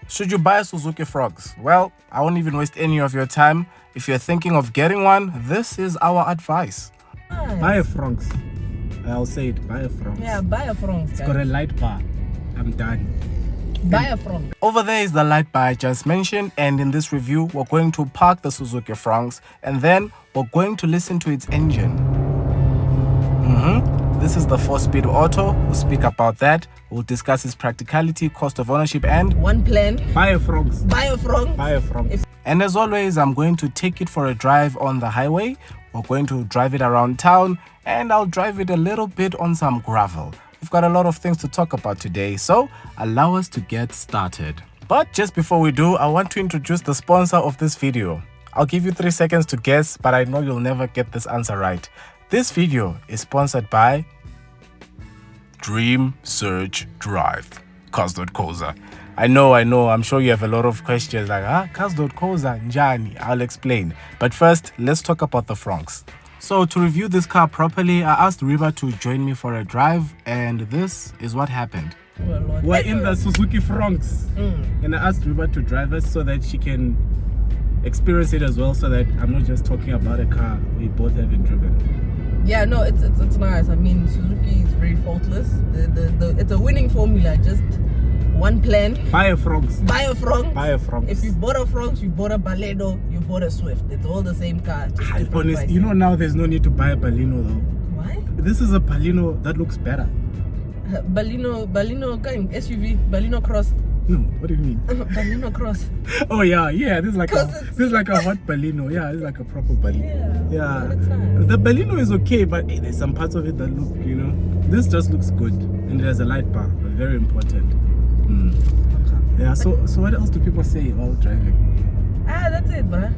Should you buy a Suzuki Fronx? Well, I won't even waste any of your time. If you're thinking of getting one, this is our advice. Nice. Buy a Fronx. I'll say it, buy a Fronx. Yeah, buy a Fronx. It's got a light bar. I'm done. Buy a Fronx. Over there is the light bar I just mentioned, and in this review, we're going to park the Suzuki Fronx, and then we're going to listen to its engine. This is the 4-speed auto. We'll speak about that. We'll discuss its practicality, cost of ownership, and one plan. Buy a Fronx. Buy a Fronx. Buy a Fronx. And as always, I'm going to take it for a drive on the highway. We're going to drive it around town, and I'll drive it a little bit on some gravel. We've got a lot of things to talk about today, so allow us to get started. But just before we do, I want to introduce the sponsor of this video. I'll give you 3 seconds to guess, but I know you'll never get this answer right. This video is sponsored by Dream Search Drive, Cars.coza. I know, I'm sure you have a lot of questions like, Cars.coza, Njani, I'll explain. But first, let's talk about the Fronx. So to review this car properly, I asked Riva to join me for a drive, and this is what happened. We're in the Suzuki Fronx, and I asked Riva to drive us so that she can experience it as well, so that I'm not just talking about a car we both haven't driven. Yeah, no, it's nice. I mean, Suzuki is very faultless. It's a winning formula. Just one plan. Buy a Fronx. Buy a Fronx. Buy a Fronx. If you bought a Fronx, you bought a Baleno, you bought a Swift. It's all the same car. Honest, you know now there's no need to buy a Baleno though. Why? This is a Baleno that looks better. Baleno kind SUV, Baleno Cross. No, what do you mean? Baleno Cross. Oh yeah, this is like a hot Baleno. Yeah, it's like a proper Baleno. Yeah. Nice. The Baleno is okay, but there's some parts of it that look, this just looks good, and it has a light bar, very important. Yeah. So what else do people say while driving? That's it, bruh.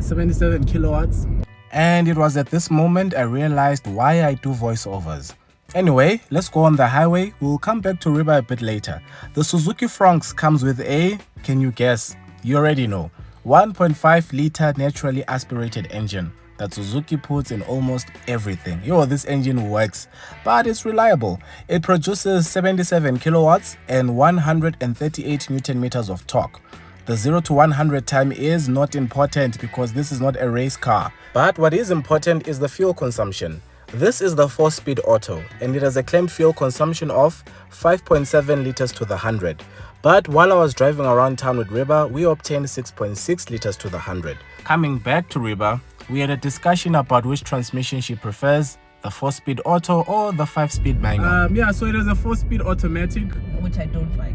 77 kilowatts. And it was at this moment I realized why I do voiceovers. Anyway, let's go on the highway. We'll come back to Riba a bit later. The Suzuki Fronx comes with a, can you guess? You already know, 1.5 liter naturally aspirated engine that Suzuki puts in almost everything. This engine works, but it's reliable. It produces 77 kilowatts and 138 Newton meters of torque. The 0 to 100 time is not important because this is not a race car. But what is important is the fuel consumption. This is the 4-speed auto, and it has a claimed fuel consumption of 5.7 liters to the 100. But while I was driving around town with Riba, we obtained 6.6 liters to the 100. Coming back to Riba, we had a discussion about which transmission she prefers, the 4-speed auto or the 5-speed manual. So it is a 4-speed automatic, which I don't like.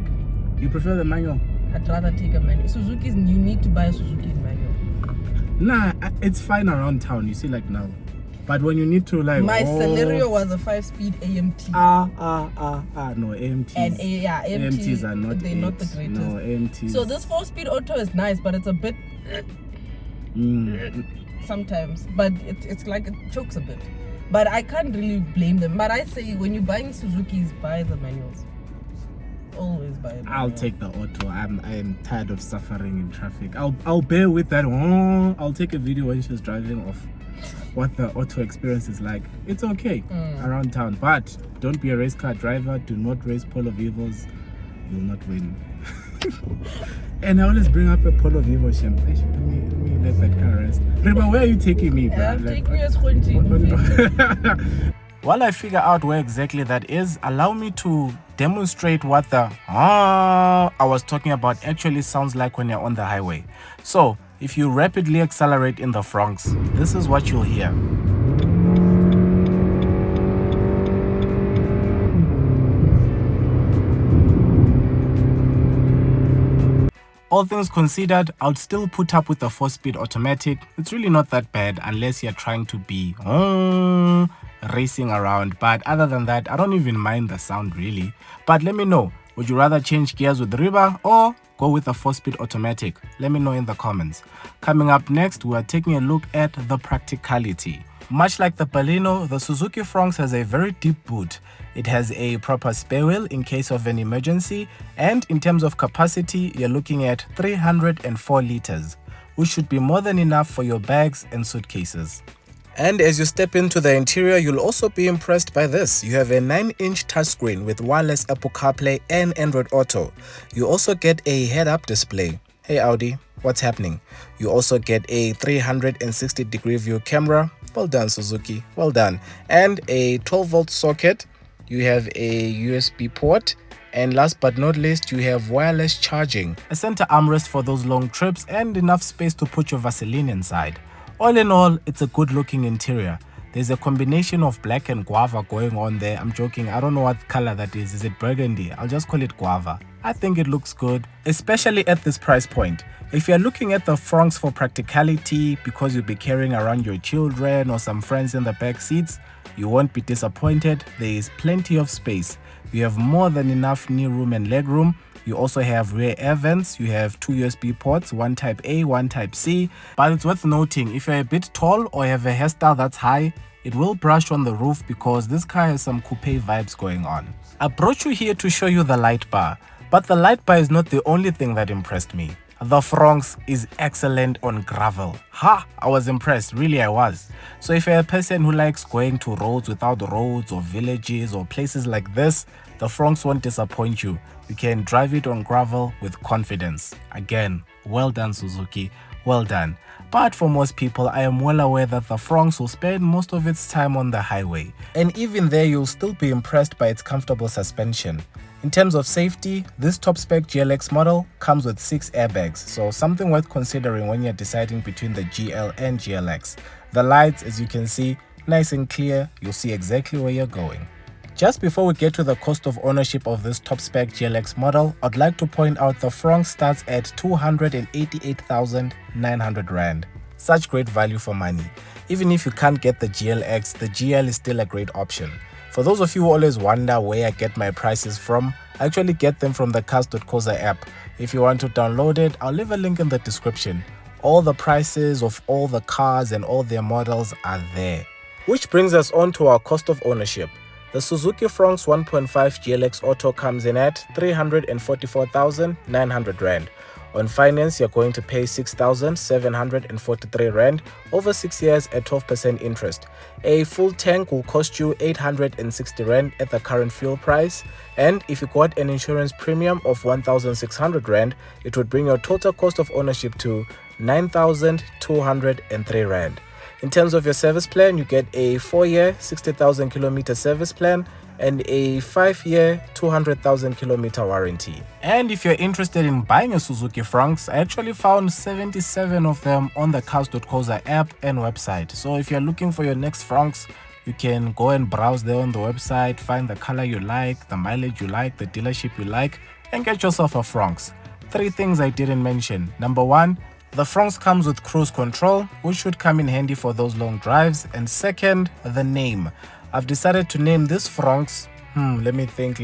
You prefer the manual? I'd rather take a manual. Suzuki's, you need to buy a Suzuki manual. Nah, it's fine around town, you see, like now. But when you need to my Celerio was a 5-speed AMT. No, AMTs. And AMTs are not. They're not the greatest. No, AMTs. So this 4-speed auto is nice, but it's a bit sometimes. But it's like it chokes a bit. But I can't really blame them. But I say when you're buying Suzukis, buy the manuals. Always buy the I'll take the auto. I'm tired of suffering in traffic. I'll bear with that. I'll take a video when she's driving off what the auto experience is like. It's okay around town, but don't be a race car driver. Do not race Polo Vivos. You'll not win. And I always bring up a Polo Vivo champagne. Let me let that car rest. Remember, where are you taking me, bro? Take me as While I figure out where exactly that is, allow me to demonstrate what the I was talking about actually sounds like when you're on the highway. So if you rapidly accelerate in the Fronx, this is what you'll hear. All things considered, I would still put up with the 4-speed automatic. It's really not that bad unless you're trying to be racing around. But other than that, I don't even mind the sound really. But let me know, would you rather change gears with Riba or go with a 4-speed automatic? Let me know in the comments. Coming up next, we are taking a look at the practicality. Much like the Baleno, the Suzuki Fronx has a very deep boot. It has a proper spare wheel in case of an emergency, and in terms of capacity, you're looking at 304 liters, which should be more than enough for your bags and suitcases. And as you step into the interior, you'll also be impressed by this. You have a 9-inch touchscreen with wireless Apple CarPlay and Android Auto. You also get a head-up display. Hey Audi, what's happening? You also get a 360-degree view camera. Well done, Suzuki, well done. And a 12-volt socket. You have a USB port. And last but not least, you have wireless charging, a center armrest for those long trips, and enough space to put your Vaseline inside. All in all, it's a good looking interior. There's a combination of black and guava going on there. I'm joking, I don't know what color that is. Is it burgundy? I'll just call it guava. I think it looks good, especially at this price point. If you're looking at the Fronx for practicality because you'll be carrying around your children or some friends in the back seats, you won't be disappointed. There is plenty of space. You have more than enough knee room and leg room. You also have rear air vents. You have 2 USB ports, one type A, one type C. But it's worth noting, if you're a bit tall or have a hairstyle that's high, it will brush on the roof because this car has some coupe vibes going on. I brought you here to show you the light bar, but the light bar is not the only thing that impressed me. The Fronx is excellent on gravel. Ha! I was impressed, really I was. So if you're a person who likes going to roads without roads or villages or places like this, the Fronx won't disappoint you. You can drive it on gravel with confidence. Again, well done Suzuki, well done. But for most people, I am well aware that the Fronx will spend most of its time on the highway. And even there, you'll still be impressed by its comfortable suspension. In terms of safety, this top-spec GLX model comes with 6 airbags, so something worth considering when you're deciding between the GL and GLX. The lights, as you can see, nice and clear, you'll see exactly where you're going. Just before we get to the cost of ownership of this top-spec GLX model, I'd like to point out the Fronx starts at 288,900 Rand. Such great value for money. Even if you can't get the GLX, the GL is still a great option. For those of you who always wonder where I get my prices from, I actually get them from the Cars.coza app. If you want to download it, I'll leave a link in the description. All the prices of all the cars and all their models are there. Which brings us on to our cost of ownership. The Suzuki Fronx 1.5 GLX Auto comes in at 344,900 Rand. On finance, you're going to pay 6,743 Rand over 6 years at 12% interest. A full tank will cost you 860 Rand at the current fuel price. And if you got an insurance premium of 1,600 Rand, it would bring your total cost of ownership to 9,203 Rand. In terms of your service plan, you get a 4-year, 60,000 kilometer service plan and a 5-year, 200,000 kilometer warranty. And if you're interested in buying a Suzuki Fronx, I actually found 77 of them on the Cars.coza app and website. So if you're looking for your next Fronx, you can go and browse there on the website, find the color you like, the mileage you like, the dealership you like, and get yourself a Fronx. 3 things I didn't mention. Number 1, the Fronx comes with cruise control, which should come in handy for those long drives. And second, the name. I've decided to name this Fronx, let me think,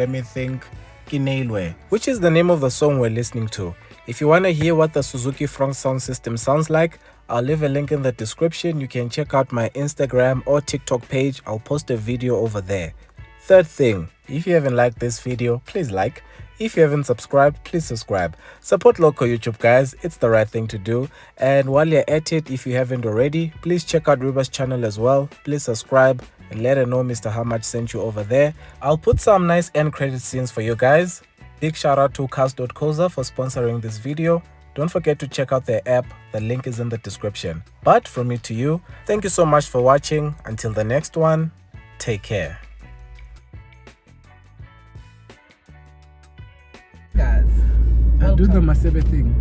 Kinelwe, which is the name of the song we're listening to. If you want to hear what the Suzuki Fronx sound system sounds like, I'll leave a link in the description. You can check out my Instagram or TikTok page. I'll post a video over there. Third thing, if you haven't liked this video, please like. If you haven't subscribed, please subscribe. Support local YouTube, guys. It's the right thing to do. And while you're at it, if you haven't already, please check out Riba's channel as well. Please subscribe and let her know Mr. Hamad sent you over there. I'll put some nice end credit scenes for you guys. Big shout out to Cars.coza for sponsoring this video. Don't forget to check out their app. The link is in the description. But from me to you, thank you so much for watching. Until the next one, take care. Guys, Do the Masebe thing.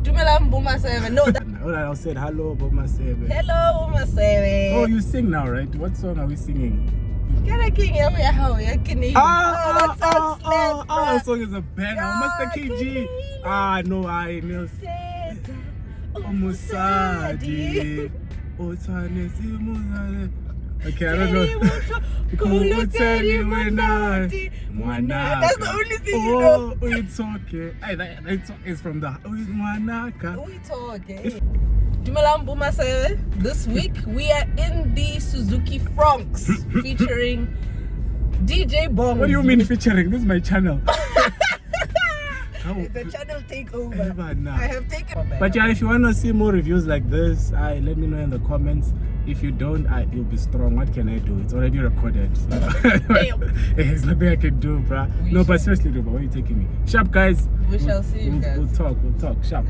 Dumelam Bumasebe. No, that. I said hello, Masebe. Hello, Bumasebe. Oh, you sing now, right? What song are we singing? That song is a banger. Master KG. No, I know. Omusadi. Okay, I don't know. That's the only thing you know. Oh, it's okay. That song is from the Manaka. It's okay. Dumelam Bumasebe. This week we are in the Suzuki Fronx featuring DJ Bong. What do you mean featuring? This is my channel. The channel takeover. Nah. I have taken. But yeah, if you want to see more reviews like this, let me know in the comments. If you don't, you'll be strong. What can I do? It's already recorded. So. There's nothing I can do, bruh. But seriously, where are you taking me? Sharp, guys. We shall see you guys. We'll talk. Sharp.